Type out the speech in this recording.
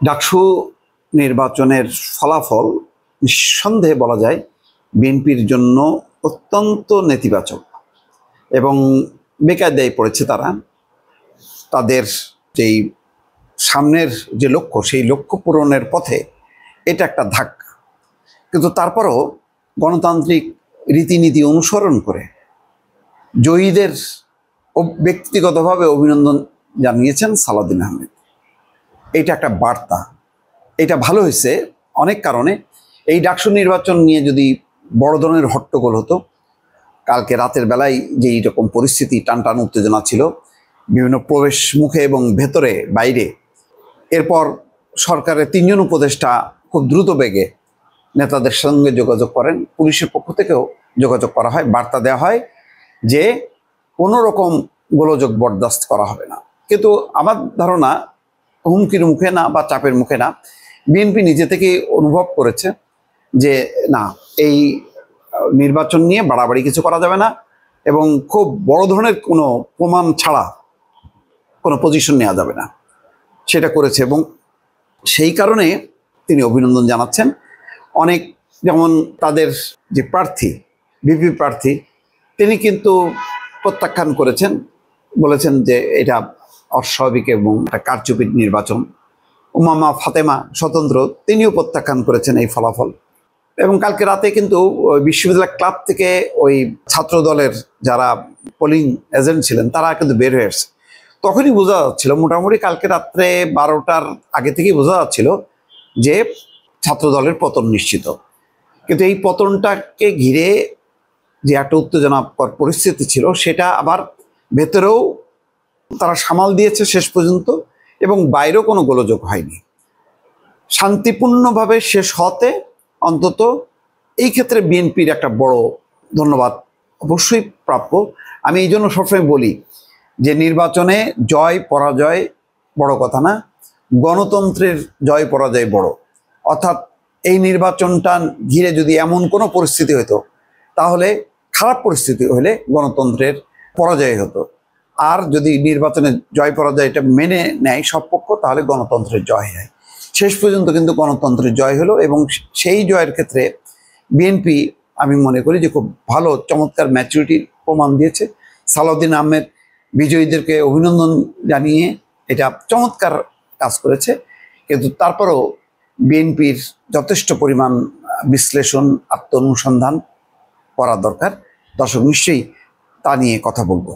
ডাকসু নির্বাচনের ফলাফল নিঃসন্দেহে বলা যায় বিএনপির জন্য অত্যন্ত নেতিবাচক এবং বেকায়দায় পড়েছে তারা। তাদের যেই সামনের যে লক্ষ্য, সেই লক্ষ্য পূরণের পথে এটা একটা ধাক্কা। কিন্তু তারপরও গণতান্ত্রিক রীতিনীতি অনুসরণ করে জয়ীদের ব্যক্তিগতভাবে অভিনন্দন জানিয়েছেন সালাউদ্দিন আহমেদ। এটা একটা বার্তা, এটা ভালো হয়েছে অনেক কারণে। এই ডাকসু নির্বাচন নিয়ে যদি বড় ধরনের হট্টগোল হতো, কালকে রাতের বেলায় যে এইরকম পরিস্থিতি, টানটান উত্তেজনা ছিল বিভিন্ন প্রবেশ মুখে এবং ভেতরে বাইরে, এরপর সরকারের 3 জন উপদেষ্টা খুব দ্রুত বেগে নেতাদের সঙ্গে যোগাযোগ করেন, পুলিশের পক্ষ থেকেও যোগাযোগ করা হয়, বার্তা দেওয়া হয় যে কোনো রকম গোলযোগ বরদাস্ত করা হবে না। কিন্তু আমার ধারণা হুমকির মুখে না বা চাপের মুখে না, বিএনপি নিজে থেকেই অনুভব করেছে যে না, এই নির্বাচন নিয়ে বাড়াবাড়ি কিছু করা যাবে না এবং খুব বড় ধরনের কোনো প্রমাণ ছাড়া কোনো পজিশন নেওয়া যাবে না, সেটা করেছে। এবং সেই কারণে তিনি অভিনন্দন জানাচ্ছেন। অনেক, যেমন তাদের যে প্রার্থী, ভিপি প্রার্থী, তিনি কিন্তু প্রত্যাখ্যান করেছেন, বলেছেন যে এটা অস্বাভাবিক এবং একটা কারচুপির নির্বাচন। উমামা ফাতেমা স্বতন্ত্র, তিনিও প্রত্যাখ্যান করেছেন এই ফলাফল। এবং কালকে রাতে কিন্তু বিশ্ববিদ্যালয় ক্লাব থেকে ওই ছাত্র দলের যারা পোলিং এজেন্ট ছিলেন তারা কিন্তু বের হয়ে আসছে। তখনই বোঝা যাচ্ছিল, মোটামুটি কালকে রাত্রে 12টার আগে থেকেই বোঝা যাচ্ছিল যে ছাত্র দলের পতন নিশ্চিত। কিন্তু এই পতনটাকে ঘিরে যে একটা উত্তেজনাকর পরিস্থিতি ছিল, সেটা আবার ভেতরেও তারা সামাল দিয়েছে শেষ পর্যন্ত এবং বাইরেও কোনো গোলযোগ হয়নি। শান্তিপূর্ণভাবে শেষ হতে অন্তত এই ক্ষেত্রে বিএনপির একটা বড় ধন্যবাদ অবশ্যই প্রাপ্য। আমি এই জন্য সবসময় বলি যে নির্বাচনে জয় পরাজয় বড় কথা না, গণতন্ত্রের জয় পরাজয় বড়। অর্থাৎ এই নির্বাচনটা ঘিরে যদি এমন কোনো পরিস্থিতি হতো, তাহলে খারাপ পরিস্থিতি হলে গণতন্ত্রের পরাজয় হতো। আর যদি নির্বাচনে জয় পরাজয় এটা মেনে নেয় সব পক্ষ, তাহলে গণতন্ত্রের জয় হয়। শেষ পর্যন্ত কিন্তু গণতন্ত্রের জয় হলো এবং সেই জয়ের ক্ষেত্রে বিএনপি, আমি মনে করি যে খুব ভালো চমৎকার ম্যাচুরিটির প্রমাণ দিয়েছে। সালাউদ্দিন আহমেদ বিজয়ীদেরকে অভিনন্দন জানিয়ে এটা চমৎকার কাজ করেছে। কিন্তু তারপরও বিএনপির যথেষ্ট পরিমাণ বিশ্লেষণ, আত্ম অনুসন্ধান করা দরকার। দর্শক নিশ্চয়ই তা নিয়ে কথা বলবো।